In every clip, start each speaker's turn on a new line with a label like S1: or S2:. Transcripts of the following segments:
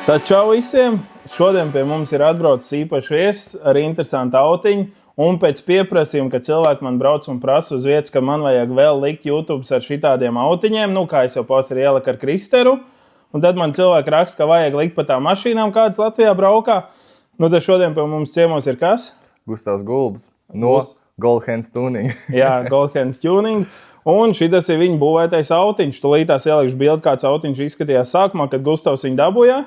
S1: Tā čau visiem! Šodien pie mums ir atbraucis īpašs viesis ar interesantu autiņu. Un pēc pieprasījuma, kad cilvēki man brauc un prasa uz vietas, ka man vajag vēl likt YouTube ar šitādiem autiņiem, kā es jau posteri ieliku ar Kristeru. Un tad man cilvēki raksta, ka vajag likt pa tām mašīnām, kādas Latvijā braukā. Tad šodien pie mums ciemos ir kas?
S2: Gustavs Gulbs no Goldhands Tuning.
S1: Jā, Goldhands Tuning. Un šitas ir viņa būvētais autiņš. Tūlītās ielikšu bildi, kāds autiņš izskatījās sākumā, kad Gustavs viņu dabūja.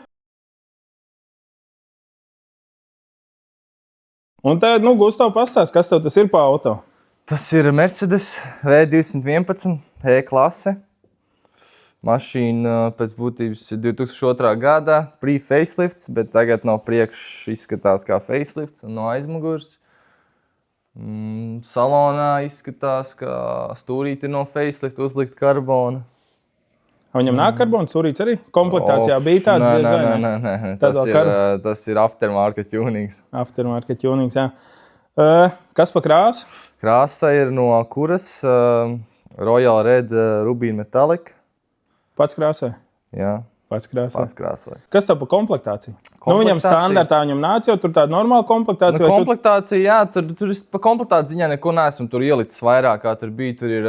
S1: Un tad, Gustav, pastāst, kas tev tas ir pa auto?
S2: Tas ir Mercedes V211 E-klase. Mašīna pēc būtības 2002. Gadā pre-facelifts, bet tagad no priekš izskatās kā facelifts un no aizmugurs. Salonā izskatās, ka stūrīti no facelift uzlikt karbona.
S1: Viņam nāk karbona stūrīts arī? Komplektācijā bija tāds?
S2: Nē. Tas ir aftermarket tunings.
S1: Aftermarket tunings, jā. Kas pa krāsu?
S2: Krāsa ir no kuras Royal Red Rubin Metallic.
S1: Pats krāsai?
S2: Jā.
S1: Pats krāsai. Kas tev pa komplektāciju? Viņam standartā viņam nāca jau tur tāda normāla komplektācija?
S2: Komplektācija, jā, tur pa komplektāciju ziņā neko neesmu tur ielicis vairāk, kā tur bija. Tur ir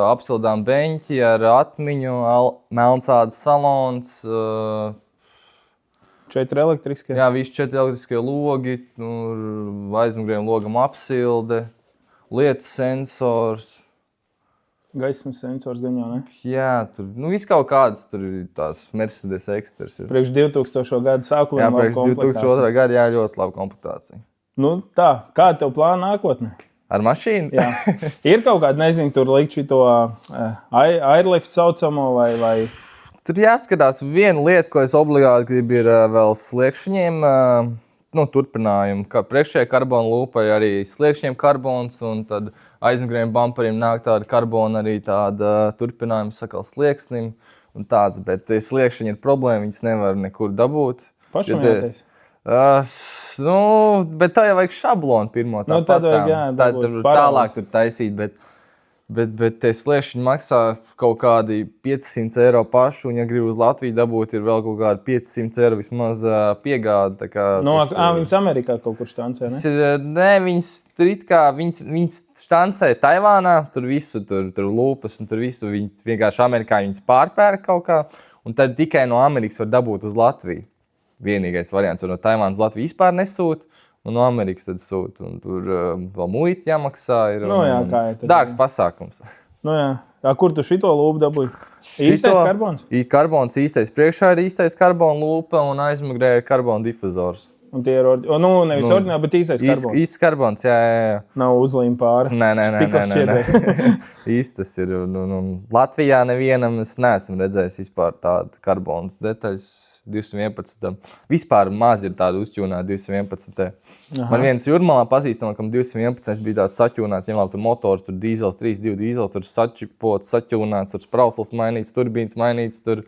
S2: apsildām beņķi ar atmiņu, melnsādas salons.
S1: 4 elektriskie?
S2: Jā, visi 4 elektriskie logi, aizmugurējiem logam apsilde, lietas sensors.
S1: Gaismas sensors gan jau, ne?
S2: Jā, tur viss kaut kādas, tur ir tās Mercedes ekstras.
S1: Priekš 2000. Gada sākumā.
S2: Jā, priekš 2002. Gada, jā, ļoti laba komplektācija.
S1: Tā, kāda tev plāna nākotnē?
S2: Ar mašīnu?
S1: Jā. Ir kaut kāda, nezinu, tur likt šito airlift saucamo vai...
S2: Tur jāskatās viena lieta, ko es obligāti gribu, ir vēl sliekšņiem, turpinājumu. Kā priekšējā karbona lūpa ir arī sliekšņiem karbons, un tad aizmugurējiem bumperiem nāk tāda karbona arī tāda turpinājuma sakal slieksnim un tāds, bet sliekšņi ir problēma, viņas nevar nekur dabūt.
S1: Pašam jātais?
S2: Bet tā jau vajag šablonu pirmo
S1: tad vajag, jā,
S2: dabūt. Tālāk tur taisīt, bet tie sliekšņi maksā kaut kādi 500 eiro pašu, un ja gribu uz Latviju dabūt, ir vēl kaut kādi 500 eiro vismaz piegāda.
S1: Viņas Amerikā kaut kur štancē, ne?
S2: Viņas štancē Taivānā, tur visu, tur lūpas, un tur visu, viņi vienkārši Amerikā viņas pārpērk kaut kā, un tad tikai no Amerikas var dabūt uz Latviju. Vienīgais variants, no Taivānas Latviju vispār nesūt, un no Amerikas tad sūt, un tur vēl muita jāmaksā, ir dārgs pasākums.
S1: Kur tu šito lūpu dabūji? Īstais karbons?
S2: Karbons īstais. Priekšā ir īstais karbona lūpa un aizmugurē ir karbona difuzors.
S1: Un tie ir nevis ordināli, bet īstais karbons?
S2: Īsts karbons, jā.
S1: Nav uzlīm pāri?
S2: Nē. Īstas ir. Latvijā nevienam es neesmu redzējis vispār tādu karbonas detaļas. 211. Vispār maz ir tāda uzķūnāta 211. Man viens Jūrmalā pazīstamā, kam 211 bija tāds saķūnāts, viņam tur motors, tur dīzels, 3.2 dīzels, tur sačipots, saķūnāts, tur sprausls mainīts, turbīns mainīts, tur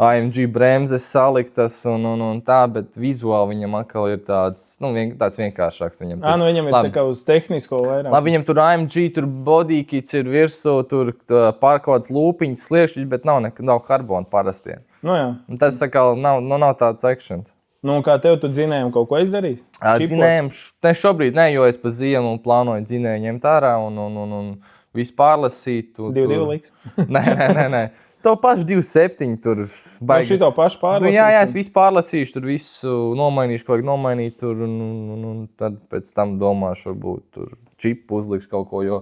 S2: AMG bremzes saliktas un tā, bet vizuāli viņam atkal ir tāds vienkāršāks. Viņam
S1: ir tā kā uz tehnisko vairāk.
S2: Labi, viņam tur AMG, tur bodykits ir virsū, tur pārkodas lūpiņas, sliekšķis, bet nav karbona parastie. Un tas nav tāds actions.
S1: Kā tev tu dzinējumi kaut ko izdarījis?
S2: Dzinējumi šobrīd ne, jo es pa ziemu plānoju dzinēju ņemt ārā un visu pārlasīt.
S1: 2.2 liks?
S2: Nē. To pašu 2.7 tur baigi.
S1: Šito pašu pārlasīšu?
S2: Jā, es visu pārlasīšu, tur visu nomainīšu, ko vajag nomainīt tur un tad pēc tam domāšu, varbūt tur čipu uzlikšu kaut ko, jo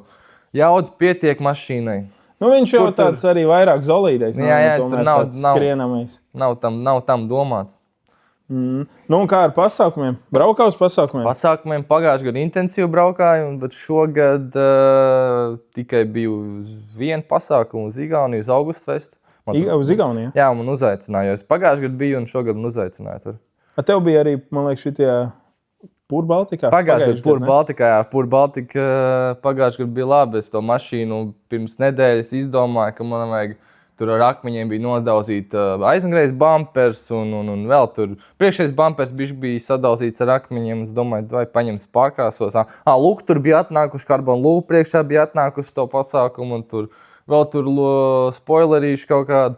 S2: jaudu pietiek mašīnai.
S1: Viņš jau tāds arī vairāk zolīdais.
S2: Jā, tur nav
S1: skrienamais.
S2: Nav tam domāts.
S1: Kā ar pasākumiem? Braukā uz pasākumiem?
S2: Pasākumiem pagājušajā gadā intensīvi braukāju, bet šogad tikai biju uz vienu pasākumu uz Igauniju, uz Augustfestu.
S1: Uz Igauniju?
S2: Jā, man uzaicināja. Es pagājušajā gadā biju un šogad man uzaicināja tur.
S1: Tev bija arī, man liekas, šitie Pūrbaltikā?
S2: Pagājušajā gadā Pūrbaltikā, jā. Pūrbaltika pagājušajā gadā bija labi. Es to mašīnu pirms nedēļas izdomāju, ka man vajag tur ar akmeņiem bija nodauzīta aizmugurējais bumpers un vēl tur priekšējais bumpers bija sadauzīts ar akmeņiem. Es domāju, vai paņems pārkrāsos. Lūk, tur bija atnākuši karbona lūpa, priekšā bija atnākusi to pasākumu un tur vēl tur spoilerīši kaut kādu.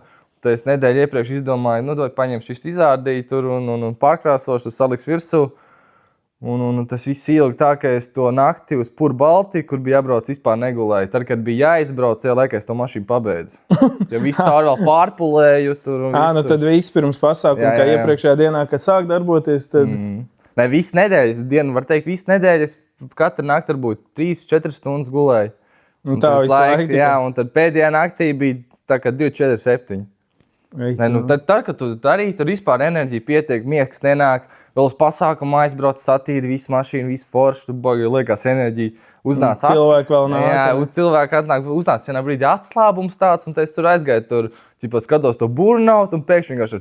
S2: es nedēļu iepriekš izdomāju, nu, paņemšu visu izārdīt tur un pārkrāsošu, saliks virsū. Un tas viss ilgi tā, ka es to nakti uz Pur Baltiku, kur bija jābrauc, vispār negulēju. Tad, kad bija jāizbrauc, laikā es to mašīnu pabeidzu. Jo viss caur vēl pārpulēju tur.
S1: Nu tad viss pirms pasākuma, kā iepriekšējā dienā, kad sāk darboties, tad...
S2: Ne, visu nedēļu, dienu var teikt, visu nedēļu, es katru nakti varbūt 3-4 stundas gulēju.
S1: Un tā visu laiku.
S2: Jā, un tad pēdējā naktī bija tā kā 2-4-7. Tad, kad tu arī tur vispār enerģija pietiek, miegs nenāk, vēl uz pasākumu aizbrauc, satīri visu mašīnu, visu foršu, tu baigi liekas enerģija. Uznāc
S1: cilvēki vēl nāk.
S2: Jā, uz cilvēku atnāk, uznāc vienā brīdī atslābums tāds, un es tur aizgāju tur, skatos to burnout, un pēkšņi vienkārši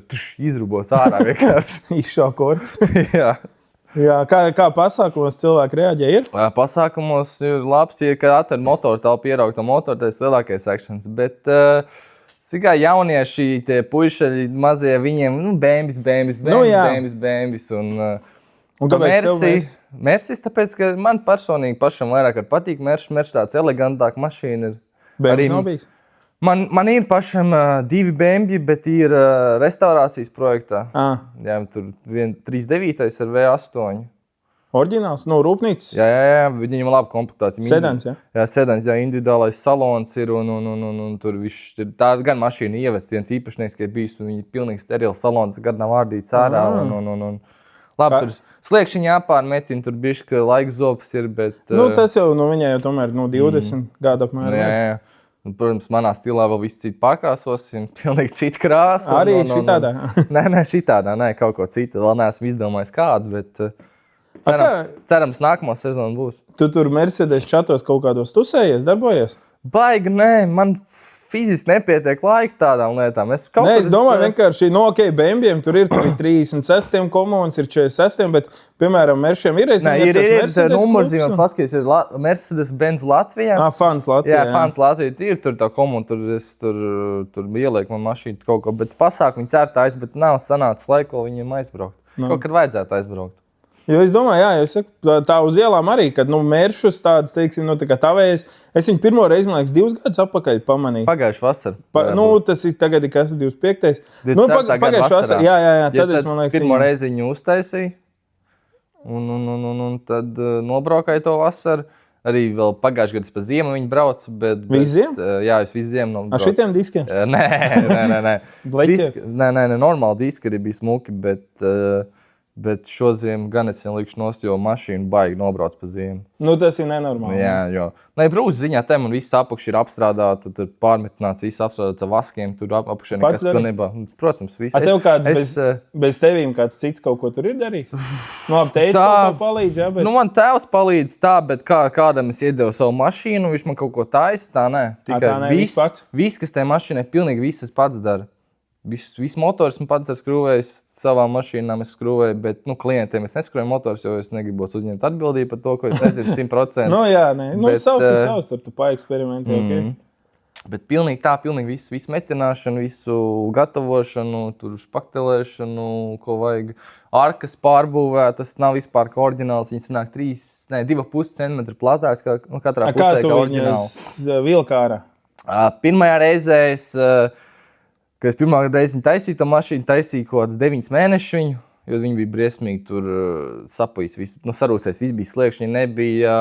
S2: izrubos ārā vienkārši.
S1: Izšaukors.
S2: Jā.
S1: Jā, kā pasākumos cilvēki reaģē ir?
S2: Pasākumos ir labs, ja kad atrod motoru, telpu ieraugt to motoru, tas ir lielākais aktions, bet... Kā jaunieši, tie puišaļi mazie, viņiem, bēmbis, un Mersis, tāpēc, ka man personīgi pašam vairāk patīk Mersis tāds elegantāk mašīna ir.
S1: Bēmbis nav bijis?
S2: Man ir pašam 2 bēmbi, bet ir restaurācijas projektā. Jā, tur 39 ar V8.
S1: Oriģināls, rūpnīcas?
S2: Jā, viņam laba komplektācija.
S1: Sedans, jā?
S2: Jā, sedans, jā, individuālais salons ir, un tur viņš ir tā gan mašīna ievests, viens īpašnieks, ka ir bijis, un viņi ir pilnīgi sterils salons, kad nav ārdīts ārā, un labi, tur sliekšņi jāpārmetina, tur bišķi, ka laiks zopas ir, bet...
S1: Tas jau, viņai jau tomēr, 20 gadu apmēram.
S2: Jā. Un, protams, manā stilā vēl viss citu pārkrāsosim, pilnīgi citu krāsu.
S1: Arī šitādā?
S2: Nē, šitādā, kaut ko citu, vēl neesmu izdomājis kādu, bet... Cerams, nākamā sezona būs.
S1: Tu tur Mercedes čatos kaut kādos tusējies, darbojies?
S2: Baigi, nē, man fiziski nepietiek laika tādām lietām. Es
S1: domāju, vienkārši, bēmbiem tur ir 36 komunas, ir 46, bet, piemēram, Meršiem ir
S2: Mercedes numurzīme, paskaties, ir Mercedes-Benz Latvijā.
S1: Fans Latvijā.
S2: Jā, Fans Latvijā, ir tur tā komuna, tur ielieku man mašīnu kaut ko, bet pasāk viņi cērtājas, bet nav sanācis laiko viņiem aizbraukt. Kaut kad vajadzētu aizbraukt.
S1: Jo es domāju, jā, es saku, tā uz ielām arī, kad, Meršus tādas, teiksim, tā kā tavējas. Es viņu pirmo reizi, man liekas, 2 gadus atpakaļ pamanīju.
S2: Pagājuši vasar.
S1: Tas ir tagad, kas 25. Pagājuši vasar. Jā, tad es, man liekas,
S2: pirmo reizi viņu uztaisīju. Un tad nobraukāju to vasaru. Arī vēl pagājuši gadus pa ziemu viņi brauc, bet...
S1: Visu ziemu?
S2: Jā, es visu ziemu braucu.
S1: Ar šitiem diskiem?
S2: Nē. Nē, normāli diski arī bija smuki, bet šo ziemu gan es likšu nost, jo mašīnu baigi nobrauc pa ziemu.
S1: Tas ir nenormāli.
S2: Jā, jo. Brūs ziņā te man viss apakš ir apstrādāta, tur pārmetināts, viss apstrādāts ar vaskiem, tur apakšē nekas pilnībā. Protams, viss.
S1: A tev kāds bez tevīm kāds cits kaut ko tur ir darījis? Teicis kaut ko palīdz, jā, bet...
S2: Man tēvs palīdz tā, bet kādam es iedevu savu mašīnu, viņš man kaut ko taisa, tā nē.
S1: Tikai
S2: viss, kas tajā mašīnai, pilnīgi viss es pats daru. Viss motors man pats ir skrūvējis. Savām mašīnām es skrūvēju, bet klientiem es neskrūvēju motors, jo es negribos uzņemt atbildību par to, ko es nezinu 100%.
S1: Savs ir savs, tur tu paeksperimentē, ok?
S2: Bet pilnīgi visu metināšanu, visu gatavošanu, tur špaktelēšanu, ko vajag. Arkas pārbūvēt, tas nav vispār kā oriģināls, viņas nāk 2,5 cm platāks, katrā pusē kā oriģināls.
S1: Kā tu viņas vilkārā?
S2: Pirmajā reizē kad es pirmā reizi taisīju to mašīnu, taisīju kaut kāds 9 mēnešus viņu, jo viņi bija briesmīgi tur sapojis, sarūsēs, viss bija sliekšņi, nebija,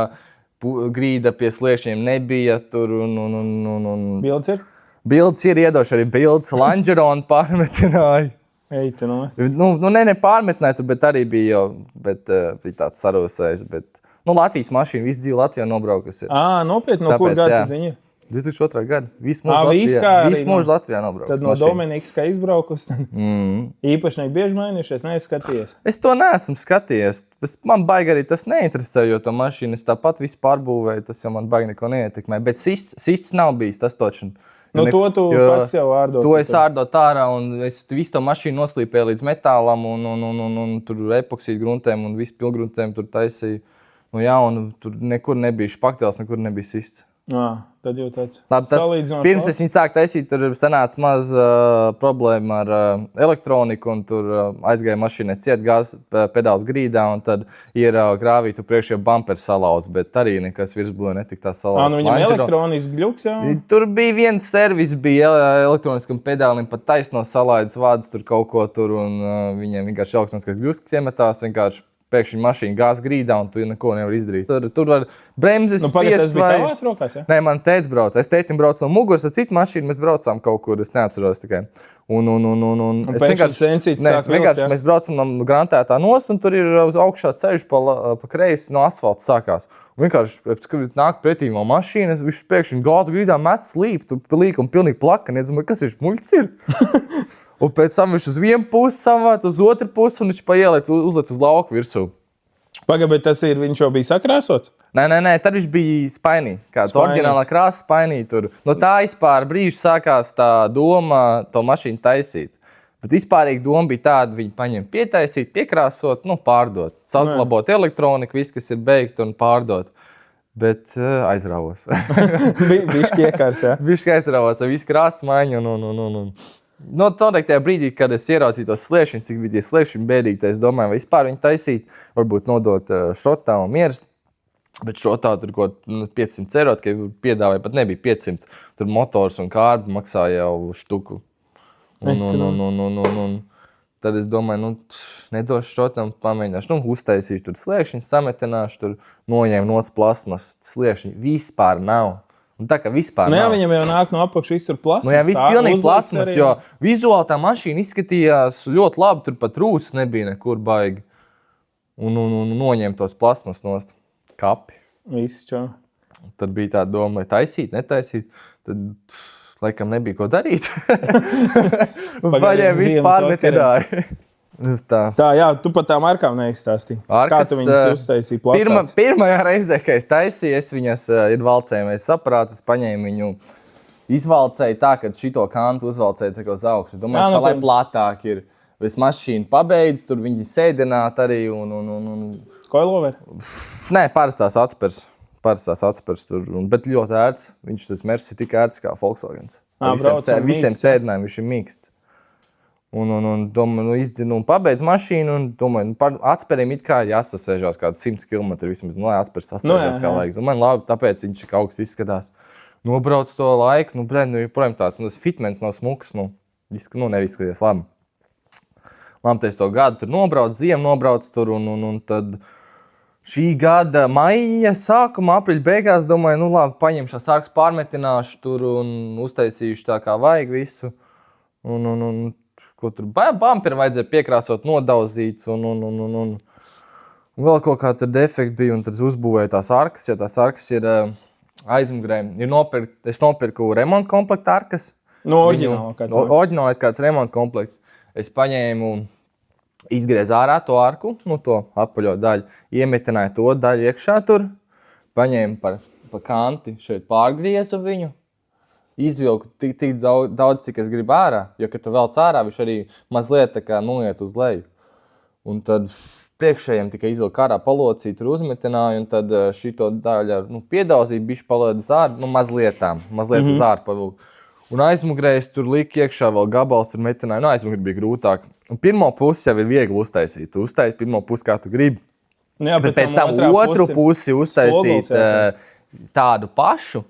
S2: grīda pie sliekšņiem nebija tur un...
S1: Bildes ir?
S2: Bildes ir, iedošu arī bildes, Langeronu pārmetināju.
S1: Eitenos.
S2: Ne pārmetināju tur, bet arī bija jau, bija tāds sarūsējis, bet... Latvijas mašīna, visu dzīvi Latvijā nobraukas ir.
S1: Nopietni, no kur gadu tad viņi ir?
S2: 2002. gada. Visu mūžu Latvijā nobrauc.
S1: Tad no Dominikas, kā izbraukus, īpašnieki bieži mainījušies, neskaties.
S2: Es to neesmu skatījies. Man baigi arī tas neinteresē, jo to mašīnu es tāpat visu pārbūvēju, tas jau man baigi neko neietekmē. Bet sists nav bijis, tas točin.
S1: To tu pats jau ārdot.
S2: To es ārdot ārā un es visu to mašīnu noslīpēju līdz metālam un tur epoksīdu gruntēm un visu pilgruntēm tur taisīju. Un tur nekur nebija špaktēls, nekur nebija sists.
S1: Tad jau tāds
S2: salīdzinoši. Pirms es viņu sāku taisīt, tur sanāca maz problēma ar elektroniku, un tur aizgāja mašīnai ciet gāzes pedāls grīdā, un tad ierauga grāvī, tu priekš jau bumperi salauz, bet arī nekas virsbūvē netika tā salauz.
S1: Nu viņam elektroniski gļuks jau?
S2: Tur bija viens servis, bija elektroniskam pedālim, pat taisno salaidas vādas tur kaut ko tur, un viņiem vienkārši elektroniskas gļuskas iemetās, vienkārši pēkšņi mašīna gāz grīdā, un tu neko nevar izdarīt. Tur var bremzes
S1: spiest tas bija tavās rokās, ja?
S2: Nē, man tētis brauc. Es tētim braucu no muguras ar citu mašīnu, mēs braucām kaut kur, es neatceros tikai. Un
S1: es vienkārši
S2: mēs braucam no grantētā nos, un tur ir uz augšā ceļš pa kreisi no asfalta sākās. Un vienkārši, kad nāk pretī no mašīnas, viņš pēkšņi gāz grīdā met slīp, tu līk un pilnīgi plaka, nezinu, kas viņš muļķis ir. Un pēc tam viņš uz vienu pusi samāt, uz otru pusi, un viņš uzliec uz lauku virsū.
S1: Bet tas ir, viņš jau bija sakrāsots?
S2: Nē, tad viņš bija spainī. Kāds oriģinālā krāsa spainī tur. No tā vispār brīža sākās tā doma to mašīnu taisīt. Bet vispārīgi doma bija tāda, viņi paņem pietaisīt, piekrāsot, pārdot. Saglabot elektroniku, viss, kas ir beigt un pārdot. Bet aizrāvos.
S1: Bišķi iekars, ja?
S2: Bišķi aizrāvos ar visu krāsas maiņu un. No tajā brīdī, kad es ieraudzīju tos sliekšņus, cik bija tie sliekšņi bēdīgi, tad es domāju, vai vispār viņu taisīt, varbūt nodot šrotā un mieras. Bet šrotā tur kaut 500 eiro, ka piedāvāja pat nebija 500. Tur motors un kārbi maksāja jau štuku. Un tad es domāju, nedošu šrotam, pamēģināšu, uztaisīšu tur sliekšņus, sametināšu, tur noņēmu noc plasmas sliekšņi. Vispār nav. Un tā kā vispār nav.
S1: Viņam jau nāk no apakšu visur plasmas.
S2: Jā, viss pilnīgi plasmas, jo vizuāli tā mašīna izskatījās ļoti labi, tur pat rūsas nebija nekur baigi. Un noņem tos plasmas nost kapi.
S1: Viss čau.
S2: Tad bija tā doma, vai taisīt, netaisīt. Tad laikam nebija ko darīt. Paļiem viss pārmetināja. Tā,
S1: jā, tu pat tām arkām neizstāstīji. Kā tu viņas uztaisīji platāks?
S2: Pirmajā reizē, kad es taisīju, es viņas ir valcējumais saprātas, paņēmu viņu, izvalcēju tā, ka šito kantu uzvalcēju tā kā uz augšu. Domāju, lai platāk ir. Es mašīnu pabeidzu, tur viņi sēdināt arī un...
S1: Coilover?
S2: Nē, parastās atspers tur, bet ļoti ērts. Viņš tas Mersi tik ērts kā Volkswagens. Visiem sēdinājumiem viņš ir mīksts. Un domāju, izdzinu un pabeidzu mašīnu, un domāju, atspēriem it kā jāsasēžās kāds 100 km vismaz, lai atspērs sasēžās kā laiks. Un man labi, tāpēc viņš kaut kas izskatās. Nobrauc to laiku, joprojām tāds, tas fitmens nav smuks, nevis skaties labi. Lamtais to gadu tur nobrauc tur, un tad šī gada maija sākumā, aprīļa beigās, domāju, labi, paņemšu arkas pārmetināšu tur un uztaisīšu tā kā vajag visu. Ko tur bumperi vajadzēja piekrāsot, nodauzīts un vēl kaut kā tur defekti bija, un tad uzbūvēja tās arkas, jo tās arkas ir aizmugurē. Es nopirku remonta komplektu arkas. Oriģinālais kāds remonta komplekts. Es paņēmu, izgriezu ārā to arku, to apaļo daļu, iemetināju to daļu iekšā tur, paņēmu pa kanti, šeit pārgriezu viņu. Izvilku tik daudz, cik es gribu ārā, jo, kad tu velc ārā, viņš arī mazliet tā kā noiet uz leju. Un tad priekšējiem tikai izvilku ārā palocīju, tur uzmetināju, un tad šito daļu ar piedauzību bišķi palēdu uz ārā, mazliet uz ārā pavilku. Un aizmugurēs tur lika iekšā vēl gabals, tur metināju, aizmugurē bija grūtāk. Un pirmo pusi jau ir viegli uztaisīt. Tu uztaisi pirmo pusi, kā tu gribi.
S1: Jā,
S2: bet pēc tam otru pusi uztaisīt tādu pašu.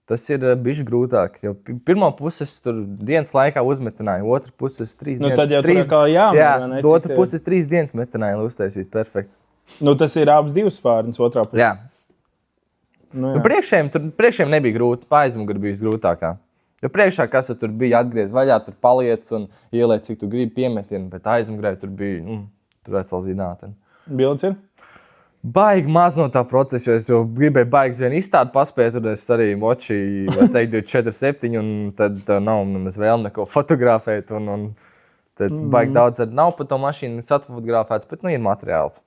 S2: Tas ir bišķi grūtāk, jo pirmo puses tur dienas laikā uzmetināju, otru puses 3 dienas.
S1: Tad jau tur kā jāmēr,
S2: otru puses 3 dienas metināju, lai uztaisītu perfekti.
S1: Tas ir abas 2 spārnes otrā pusē.
S2: Jā. Priekšējiem nebija grūti, aizmuguri bija grūtākā. Jo priekšā, kas tur bija, atgriez vaļā, tur paliec un ieliec, cik tu gribi piemetini, bet aizmugurē tur bija, tur vesel zinātni.
S1: Bildes ir?
S2: Baigi maz no tā procesa, jo es jau gribēju baigas vienu izstādi paspēt, un es arī moči, vai teikt, 24/7, un tad nav nemaz vēl neko fotografēt, un tad baigi daudz arī nav pa to mašīnu atfotografēts, bet ir materiāls.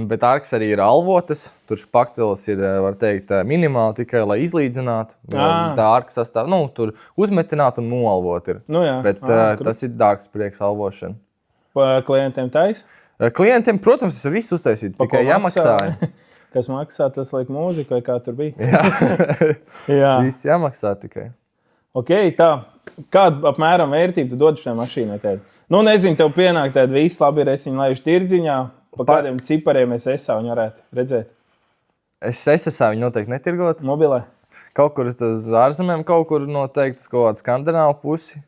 S2: Bet arkas arī ir alvotas, tur špakteles ir, var teikt, minimāli tikai, lai izlīdzinātu. Tā arka sastāv, tur uzmetināt un noalvot ir. Bet tas ir dārgs prieks alvošana.
S1: Pa klientiem taisa?
S2: Klientiem, protams, tas ir viss uztaisīt, tikai jāmaksāja.
S1: Kas maksā, tas liek mūziku, vai kā tur bija?
S2: Jā. Viss jāmaksā tikai.
S1: Ok, tā. Kādu apmēram vērtību tu dod šai mašīnai? Nu, nezinu, tev pienāk tāda viss labi ir, es viņu laižu tirdziņā. Pa kādiem cipariem es esā viņu varētu redzēt?
S2: Es esā viņu noteikti netirgot.
S1: Mobilē?
S2: Kaut kur uz ārzemēm, kaut kur noteikti uz kaut kādu skandināvu pusi.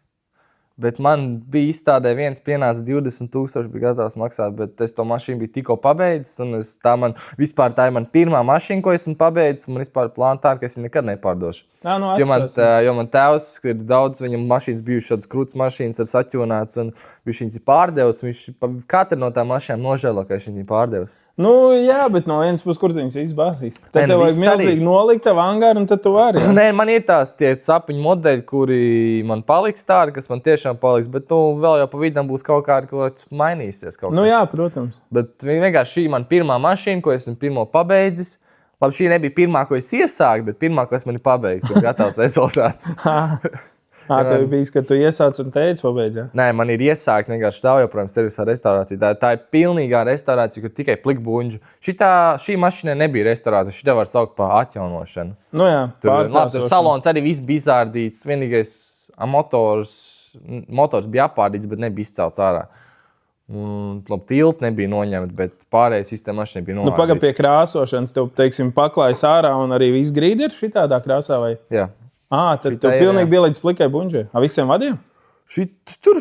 S2: Bet man bija izstādē viens pienāca 20,000, bija gatavs maksāt, bet es to mašīnu biju tikko pabeidzis. Un tā ir man pirmā mašīna, ko esmu pabeidzis. Man vispār plāna tā, ka es viņu nekad nepārdošu.
S1: Nu,
S2: jo man tēvs, ir daudz, viņam mašīnas bijušas šādas krūtas mašīnas ar saķonāts, un viņš viņas ir pārdevis. Viņš katru no tām mašīnām nožēlo, ka viņš viņu pārdevis.
S1: Nu, jā, bet no vienas puses, kur tu viņus visus bāzīs? Tad tev vajag milzīgi nolikt tavu angāru, un tad tu vari.
S2: Nē, man ir tie sapiņu modeļi, kuri man paliks tādi, kas man tiešām paliks, bet vēl jau pa vidam būs kaut kādi, ko mainīsies.
S1: Nu jā, protams.
S2: Bet vienkārši šī man pirmā mašīna, ko esmu pirmo pabeidzis. Labi, šī nebija pirmā, ko es iesāku, bet pirmā, ko es mani pabeigtu, kur gatavs rezultāts.
S1: Tev bija, ka tu iesāc un teici, pabeidz, jā?
S2: Nē, man ir iesākt vienkārši tā joprojām servisā restaurācija. Tā ir pilnīgā restaurācija, kur tikai plikbuņģu. Šī mašīna nebija restaurācija, šī var saukt par atjaunošanu.
S1: Nu jā,
S2: tur salons arī viss bija izārdīts. Vienīgais motors bija apārdīts, bet nebija izcelts ārā. Tilti nebija noņemti, bet pārējais sistēma mašīna bija noņemta.
S1: Nu, pagaid pie krāsošanas, tev, teiksim, paklājas ārā un arī viss grīdi ir šitādā krāsā, vai?
S2: Jā.
S1: Tad tev pilnīgi bija līdz plikai buņģai. Visiem vadiem?
S2: Tur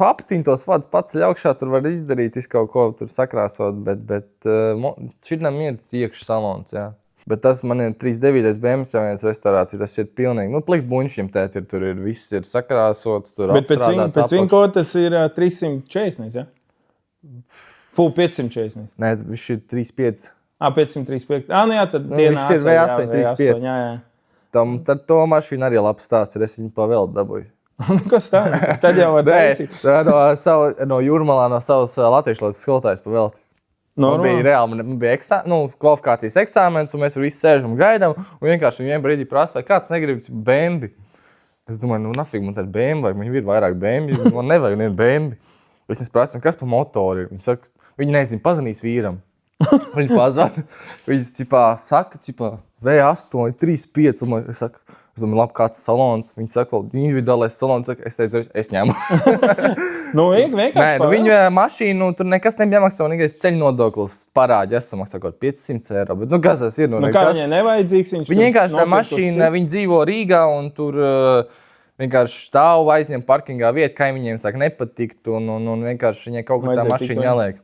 S2: aptīn tos vadus pats augšā, tur var izdarīt kaut ko, tur sakrāsot, bet šitam ir iekšā salons, jā. Bet tas man ir 39. BMW jau viens restaurācija, tas ir pilnīgi, plik buņšiem tēt ir, tur ir, viss ir sakrāsots, tur
S1: bet apstrādāts. Bet pēc viņa ko tas ir 340, jā? Full 540.
S2: Nē, viņš ir 35.
S1: 535. Nu jā, tad dienā
S2: viņš ir V8, 35.
S1: Jā.
S2: Tad to mašīnu arī labs stāsts ir, es viņu pavēldu dabūju.
S1: Kas tā? Tad jau var taisīt.
S2: No Jūrmalā, no savas latviešu lodas skolotājs pavēldu. Man bija reāli, man bija kvalifikācijas eksāmens, un mēs visi sēžam un gaidām, un vienkārši viņiem brīdī prasa, vai kāds negrib BMW. Es domāju, nafig man tāda BMW, vai man ir vairāk BMW, man nevajag nevienu BMW. Es prasu, kas pa motori ir? Viņi saka, viņi nezinu, pazvanīs vīram. Viņi pazvan, viņi saka, V8, 35, un es domāju, labi, kāds salons. Viņi saka, individuālais salons, es teicu, es ņemu.
S1: Vienkārši.
S2: Nē, viņu mašīnu tur nekas nebija jāmaksā, un vienkārši ceļu nodoklis parādi, samaksā kaut 500 eiro, bet kas tas ir?
S1: Kā viņai nevajadzīgs?
S2: Viņi vienkārši tā mašīna, viņi dzīvo Rīgā, un tur vienkārši stāv aizņem parkingā vietu, kaimiņiem saka nepatikt, un vienkārši viņai kaut kā tā mašīna jāliek.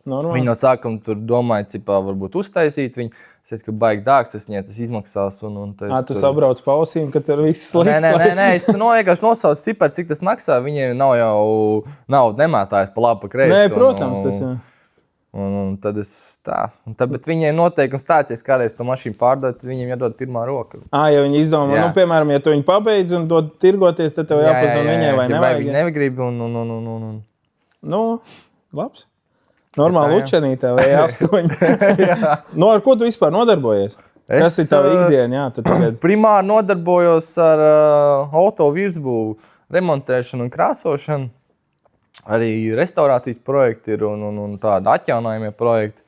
S2: Viņi no sākuma tur domāja, varbūt uztaisīt viņu. Es teicu, ka baigi dārgs, tas izmaksās.
S1: Tu sabrauc pa ausīm, ka tur viss slikti.
S2: Nē, es vienkārši nosaucu ciparu, cik tas maksā. Viņiem nav jau naudu nemētājis pa labi, pa kreisi.
S1: Nē, protams, tas jā.
S2: Un tad bet viņiem noteikums tāds, ja kādreiz to mašīnu pārdot, tad viņiem jādod pirmā roka.
S1: Ja viņi izdomā, piemēram, ja tu viņu pabeidz un dod tirgoties, tad tev jāpazvan viņai vai nevajag.
S2: Vai viņi negrib
S1: Nu, labs. Normāli učenītē vai 8. Ar ko tu vispār nodarbojies? Kas ir tava ikdiena?
S2: Primāri nodarbojos ar auto virsbūvu, remontēšanu un krāsošanu. Arī restaurācijas projekti ir un tādi atjaunojumie projekti.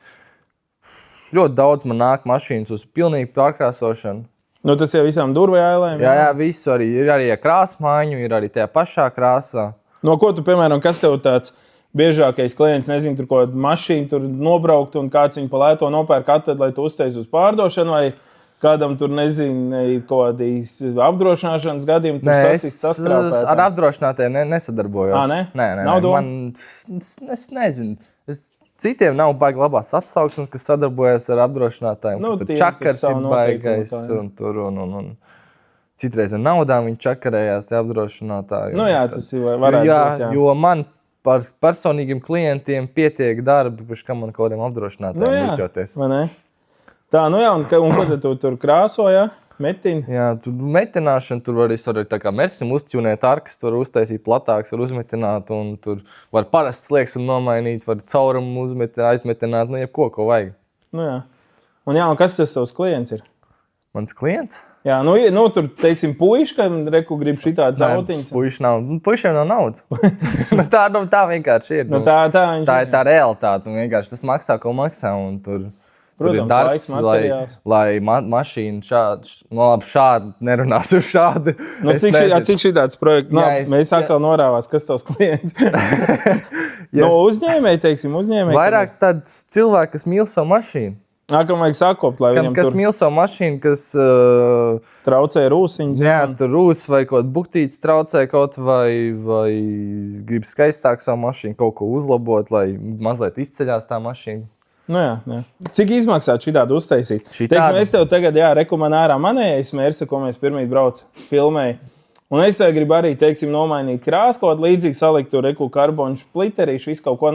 S2: Ļoti daudz man nāk mašīnas uz pilnīgi pārkrāsošanu.
S1: Tas jau visām durvju ailēm?
S2: Jā, visu arī. Ir arī krāsmaiņu, ir arī tajā pašā krāsā.
S1: No ko tu, piemēram, kas tev tāds biežākais klients, nezinu, tur kaut kādu mašīnu tur nobraukt un kāds viņu pa lēto nopērk atvad, lai tu uztaisi uz pārdošanu, vai kādam tur, nezinu, kaut kādīs apdrošināšanas gadījumi tur sasist saskrāpēt?
S2: Ar apdrošinātājiem nesadarbojos.
S1: Nē?
S2: Nav doma? Es nezinu. Citiem nav baigi labās atsauksmes, kas sadarbojas ar apdrošinātājiem. Tur čakars ir baigais un citreiz ar naudām viņi čakarējās apdrošinātāji.
S1: Tas ir varētu būt,
S2: jo man par personīgiem klientiem pietiek darbi, pēc kā man kaut kādiem apdrošinātājiem muļķoties.
S1: Un ko tu tur krāso, jā? Metini?
S2: Jā, tur metināšana, tur var arī tā kā Mersim uzķūnēt arkas, var uztaisīt platāks, var uzmetināt, un tur var parasts slieksni nomainīt, var caurumu aizmetināt, jebko, ko vajag.
S1: Un kas tas tavs klients ir?
S2: Mans klients?
S1: Jā, tur, teiksim, puiši, ka reku grib šitādas autiņas.
S2: Puišiem nav naudas. Tā vienkārši ir.
S1: Tā
S2: ir tā realitāte. Vienkārši tas maksā, ko maksā. Un tur
S1: Protams, laiks, materiāls.
S2: Lai mašīna šādi nerunāsim šādi.
S1: Cik šitāds projekts? Mēs atkal norāvās, kas tavs klients. Uzņēmēji, teiksim,
S2: Vairāk tāds cilvēki, kas mīl savu mašīnu.
S1: Kam vajag sakopt, lai viņam
S2: kas mīl savu mašīnu, kas
S1: traucē rūsiņas.
S2: Jā, tur rūs vai kaut butītes traucē kaut vai grib skaistāk savu mašīnu, kaut ko uzlabot, lai mazliet izceļās tā mašīna.
S1: Jā. Cik izmaksā šitādu uztaisīt? Teiksim, es tev tagad, rekomendēju ārā manējais Mersa, ko mēs pirmīt brauc filmēju. Un es gribu arī, teiksim, nomainīt krāsu, kaut līdzīgi salikt tur karbonu splitterīšu, visu kaut ko,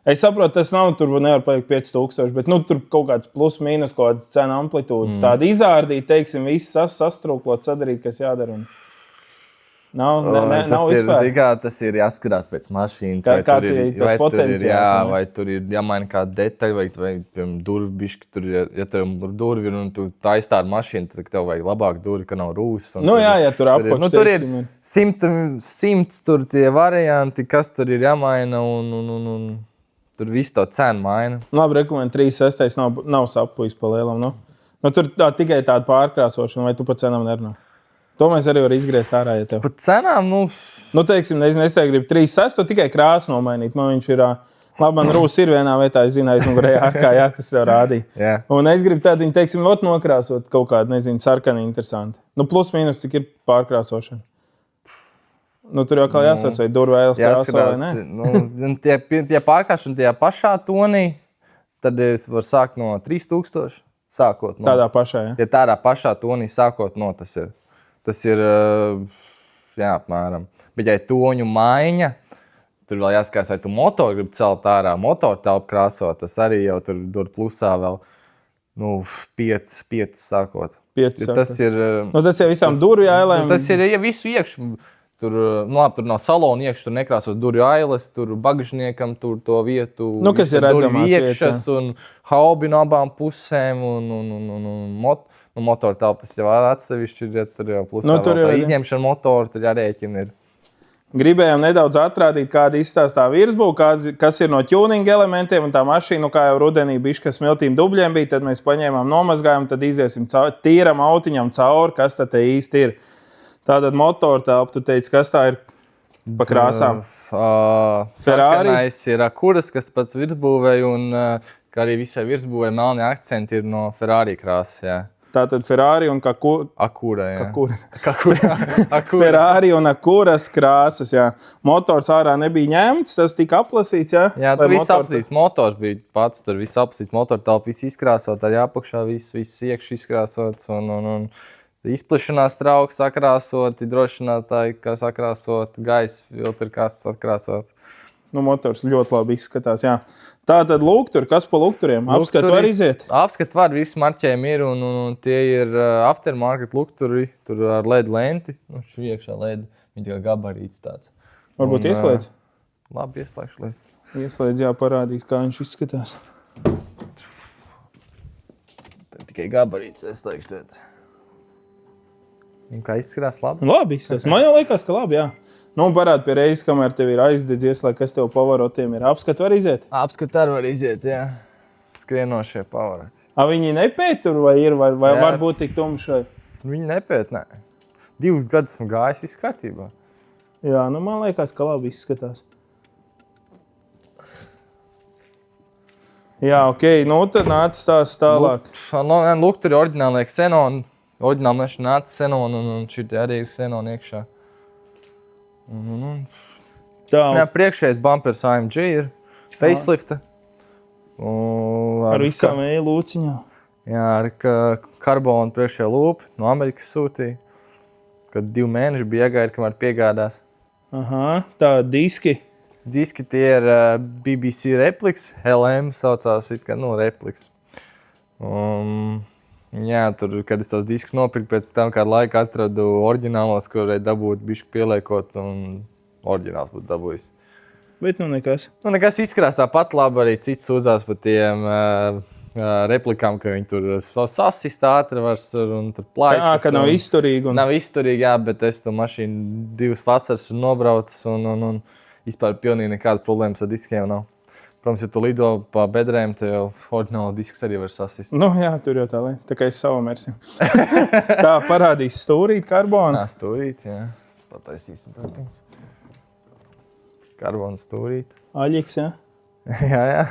S1: Es saprotu, tas nav, tur nevar palikt 5000, bet tur kaut kāds plus mīnus, kaut kāds cena amplitūdas. Tāda izārdīt, teiksim, visu sastrūklot, sadarīt, kas jādara. Nav vispār.
S2: Tas ir jāskatās pēc mašīnas.
S1: Kāds ir tas potenciāls?
S2: Vai tur ir jāmaina kāda detaļa, vai piemēram, durvbišķi, tur, ja tev durvi ir un tu taisi tādu mašīnu, tad tev vajag labāk durvi, ka nav rūsas.
S1: Ja tur apakš,
S2: tur ir 100 tur tie varianti, kas tur ir jāmaina un tur visu to cenu maina.
S1: Labi, rekomendēju 3.6. Nav sapuis pa lielam. Tur tikai tāda pārkrāsošana, vai tu pa cenām nerunā? To mēs arī varam izgriezt ārā, ja tev.
S2: Pa cenām,
S1: teiksim, es gribu 3.6. tikai krāsu nomainīt. Man viņš ir, labi, man rūs ir vienā vietā, es zinu, aizmugurējā ārkā, tas tev rādīja.
S2: Yeah.
S1: Un es gribu tādu, teiksim, nokrāsot kaut kādu, nezinu, sarkani interesanti. Plus mīnus, cik ir pārkrāsošana. Tur jau kā jāsās, vai durvēles krāso, vai ne?
S2: Tie pārkrāšana tajā pašā tonī, tad es varu sākt no 3000, sākot no.
S1: Tādā pašā, ja?
S2: Ja tādā pašā tonī sākot no, tas ir, apmēram. Bet ja toņu maiņa, tur vēl jāskatās, vai tu motoru gribi celt ārā, motoru telpu krāsot, tas arī jau tur dod plusā vēl, 5 sākot.
S1: 5 sākot.
S2: Tas ir...
S1: tas jau visām durvju ailēm.
S2: Tas ir visu iekšu. Tur nav salona iekšā, tur nekrāsos durvju ailes, tur bagažniekam, tur to vietu.
S1: Kas ir redzamās
S2: vietas. Un haubi no abām pusēm un motoru telpa. Tas jau atsevišķi ir, tur jau plusā vēl izņemšana motoru, tur jārēķina ir.
S1: Gribējām nedaudz atrādīt, kāda izstāstā virsbū, kas ir no tuning elementiem un tā mašīna, kā jau rudenī bišķi smiltīm dubļiem bija, tad mēs paņēmām, nomazgājām, tad iziesim tīram autiņam cauri, kas tad te īsti ir. Tātad motoru telpa, tu teici, kas tā ir pa krāsām?
S2: Ferrari ir Akuras, kas pats virsbūvē, un kā arī visai virsbūvē melnie akcenti ir no Ferrari krāsas, jā.
S1: Tātad Ferrari un
S2: Akura, jā.
S1: Ferrari un Akuras krāsas, jā. Motors ārā nebija ņemts, tas tika aplasīts, jā?
S2: Jā, tur viss aplasīts, motors bija pats, tur viss aplasīts, motoru telpa, viss izkrāsot, arī apakšā viss iekš izkrāsots un izplešanās trauks sakrāsoti, drošinātāji, kā sakrāsot, gaisa filtri, kas sakrāsot.
S1: Motors ļoti labi izskatās, jā. Tātad lukturi, kas pa lukturiem? Apskat var iziet?
S2: Apskat var, visi marķējumi ir un tie ir aftermarket lukturi, tur ar LED lenti. Šī iekšā LED, viņi kā gabarīts tāds.
S1: Varbūt ieslēdz?
S2: Labi, ieslēgšu LED.
S1: Ieslēdz, jā, parādīs, kā viņš izskatās.
S2: Tikai gabarīts, es teikšu tēt. Un kā izskatās labi?
S1: Labi izskatās. Man jau liekas, ka labi, jā. Parādi pie reizes, kamēr tev ir aizdedzies, lai kas tev pavarotiem ir. Apskat var iziet?
S2: Apskat arī var iziet, jā. Skrienošie pavaroti.
S1: Viņi nepēt tur vai ir, vai var būt tik tumšai?
S2: Viņi nepēt, nē. 2 gadus esmu gājis, viss kārtībā.
S1: Jā, man liekas, ka labi izskatās. Jā, okei, tad nāc stāsts tālāk.
S2: Lukturi oriģināli liek Xenon. Oriģināli mēs nāca Xenon un šitie arī ir Xenon iekšā. Priekšējais bumpers AMG ir facelifta.
S1: Ar visām lūciņām.
S2: Jā, ar karbonu priekšējā lūpi no Amerikas sūtīja. Kad 2 mēneši bija jāgaida, kamēr piegādās.
S1: Tā diski.
S2: Diski tie ir BBC repliks. LM saucās it kā, repliks. Jā, tur, kad es tos diskus nopirku, pēc tam kādu laiku atradu oriģinālos, ko varēja dabūt bišķi pieliekot, un oriģināls būtu dabūjis.
S1: Bet nekas.
S2: Nekas izskrās tāpat labi, arī cits sūdzās par tiem replikām, ka viņi tur sasist ātrvars un tur plaisas.
S1: Jā, ka nav izturīgi.
S2: Nav izturīgi, jā, bet es to mašīnu 2 vasaras nobraucis un vispār pilnīgi nekāda problēmas ar diskiem nav. Protams, ja tu lido pa bedrēm, tad jau ordināli disks arī var sasist.
S1: Nu, jā, tur jau tā lieta. Tā kā es savu versiju. Tā parādīs stūrīt karbonu.
S2: Stūrīt, jā. Pataisīsim protams. Karbonu stūrīt.
S1: Aļiks, jā.
S2: jā.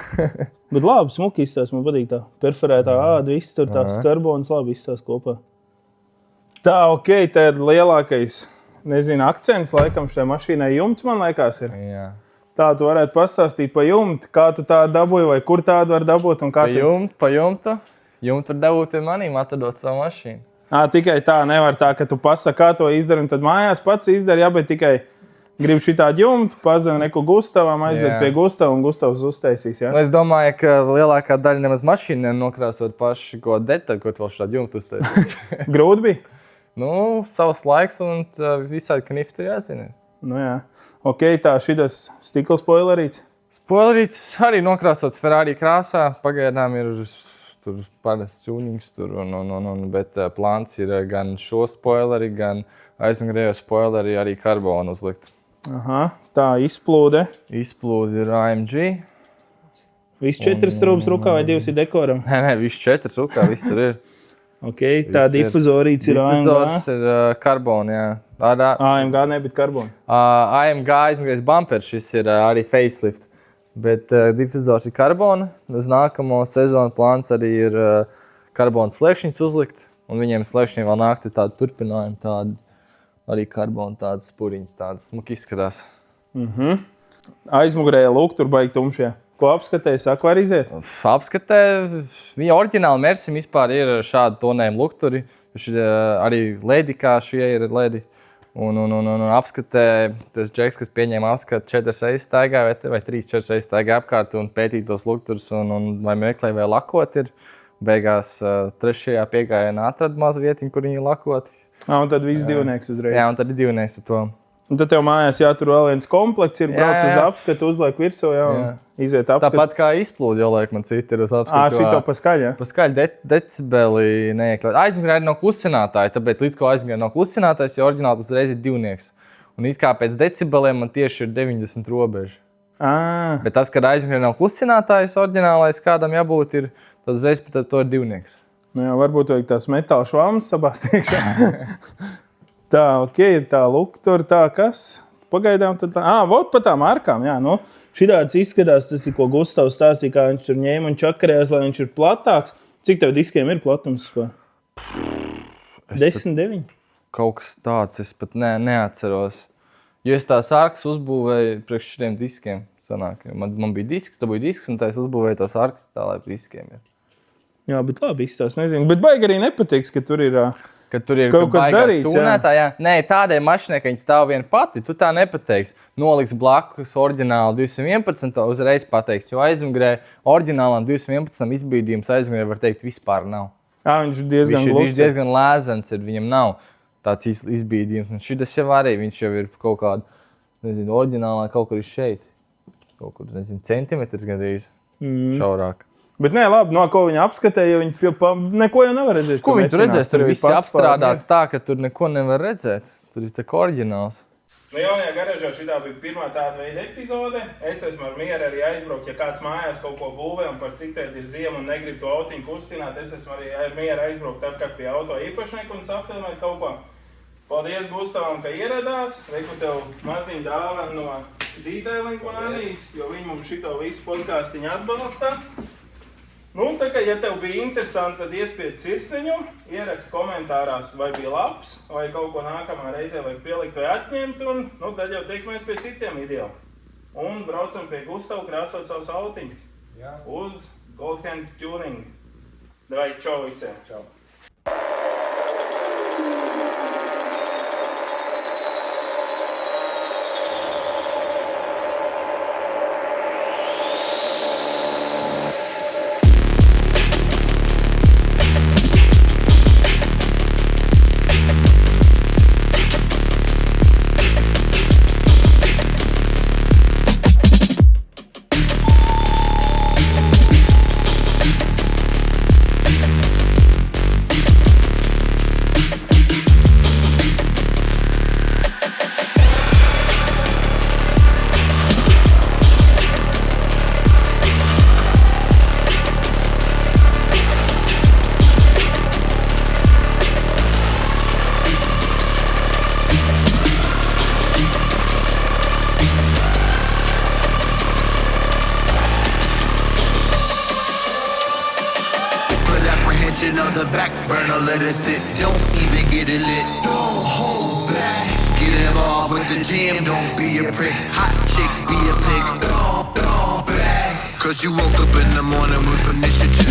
S1: Bet labi, smuki izstās, man patīk tā perforētā āda, viss tur tās karbonas labi izstās kopā. Tā, ok, tā ir lielākais, akcents laikam šajā mašīnai jumts, man liekas, ir.
S2: Jā.
S1: Tā, tu varētu pastāstīt pa jumtu, kā tu tādu dabūji vai kur tādu var dabūt un kā
S2: Pa jumtu? Jumtu var dabūt pie manīm, atvedot savu mašīnu.
S1: Tikai tā, nevar tā, ka tu pasaki, kā to izdari, un tad mājās pats izdari, jā, bet tikai gribu šitādu jumtu, pazvani Gustavam, aiziet pie Gustava, un Gustavs uztaisīs, jā?
S2: Es domāju, ka lielākā daļa nemaz mašīnu nokrāsot paši ko detaļu, ko tu vēl šitādu jumtu uztaisīs.
S1: Grūti bija?
S2: Savs laiks un visādi knifti ir jāzina.
S1: Nu jā. Ok, tā šitas stikla spoilerīts?
S2: Spoilerīts arī nokrāsots Ferrari krāsā, pagaidām ir tur parasts tunings, bet plāns ir gan šo spoileri, gan aizmugurējo spoileri arī karbonu uzlikt.
S1: Aha, tā izplūde.
S2: Izplūde ir AMG.
S1: Viss 4 strūbas rukā vai 2 ir dekoram?
S2: Nē, viss 4 rukā, viss tur ir.
S1: Ok, tā difuzorīts ir AMG.
S2: Difuzors ir karbona, jā.
S1: AMG nebija karbona.
S2: AMG aizmugurējais bumpers, šis ir arī facelift. Bet difuzors ir karbona. Uz nākamo sezonu plāns arī ir karbona slēkšņus uzlikt. Un viņiem slēkšņiem vēl nākti tādi turpinājumi, tādi arī karbona tādas spuriņas, tādas smuki izskatās.
S1: Aizmugurējā lūk, tur baigi tumšie. Ko apskatēji, saku var iziet?
S2: Apskatē, viņa oriģināli Mersim vispār ir šādi tonējumi lukturi. Arī ledi, kā šie ir ledi. Un apskatē, tas džeks, kas pieņēma apskatu 4 reizes staigāja vai 3-4 reizes staigāja apkārt un pētīt tos lukturus un vai meklēja vai lakot ir. Beigās 3. piegājienā atrada mazu vietiņu, kur viņi lakoti.
S1: Un tad viss divnieks uzreiz.
S2: Jā, un tad ir divnieks par to.
S1: Un tad tev mājās jātur vēl viens komplekts, ir brauc uz apskatu, uzliek virsū, un iziet apskatu.
S2: Tāpat kā izplūdi, jau liek man citi ir uz apskatu.
S1: Šito pa skaļi, jā?
S2: Pa skaļi decibeli neiekļaut. Aizmugurē ir no klusinātāja, tāpēc līdz ko aizmugurē no klusinātājs, jo oriģināli tas reiz ir divnieks. Un it kā pēc decibeliem man tieši ir 90 robeži. Bet tas, kad aizmugurē no klusinātājs oriģinālais kādam jābūt ir, tad uzreiz pat to ir divnieks.
S1: Nu jā, varbūt vajag tās metāla švāmas sabāst iekšā. Tā, ok, tā luktur, tā kas? Pagaidām tad tā. Vot pa tām markām, jā, nu. Šitāds izskatās, tas ir, ko Gustavs stāstīja, kā viņš tur ņēma un čakarējās, lai viņš ir platāks. Cik tev diskiem ir platums? 10-9?
S2: Kaut kas tāds, es pat neatceros. Jo es tās arkas uzbūvēju priekš šitiem diskiem. Sanāk. Man bija disks, tā bija disks, un tā es uzbūvēju tās arkas tā, lai diskiem ir.
S1: Jā, bet labi izstās, nezinu. Bet baigi arī nepatiks, ka tur ir...
S2: Kad tur ir
S1: kaut kas darīts,
S2: jā. Nē, tādai mašīnai, ka viņi stāv viena pati, tu tā nepateiksi. Noliks blakus oriģinālu 211, uzreiz pateiks, jo aizmugurē oriģinālam 211 izbīdījums aizmugurē var teikt vispār nav.
S1: Viņš ir diezgan gluds.
S2: Viņš diezgan lēzens, viņam nav tāds izbīdījums. Un šitas jau arī, viņš jau ir kaut kāda, oriģinālā kaut kur ir šeit. Kaut kur, centimetrs gandrīz šaurāk.
S1: Bet nē, labi, no ko viņi apskatēja, jo viņi neko jau nevar redzēt.
S2: Ko viņi tur redzēs? Tur viss apstrādāts tā, ka tur neko nevar redzēt. Tur ir tā kā oriģināls.
S1: Nu jaunajā garažā šitā bija pirmā tāda veida epizode. Es esmu ar mieru arī aizbraukt, ja kāds mājās kaut ko būvē un par cik tēt ir ziema un negrib to autiņu kustināt. Es esmu arī ar mieru aizbraukt apkārt pie auto īpašnieku un safilmēt kaut ko. Paldies Gustavam, ka ieradās. Reiku tev maziņu dāvanu no Detailing Manijas, jo viņi mums šito visu podcastiņu atbalsta. Nu, tā kā, ja tev bija interesanti, tad iespied sirsniņu, ierakst komentārās, vai bija labs, vai kaut ko nākamā reizē vajag pielikt vai atņemt, un tad jau tiekamies pie citiem video. Un braucam pie Gustava krāsot savus autiņus. Uz Goldhands Tuning. Davai, čau visiem! Čau!
S3: that's it. Don't even get it lit. Don't hold back. Get involved with the gym. Don't be a prick. Hot chick, be a pig. Don't back. Cause you woke up in the morning with initiative.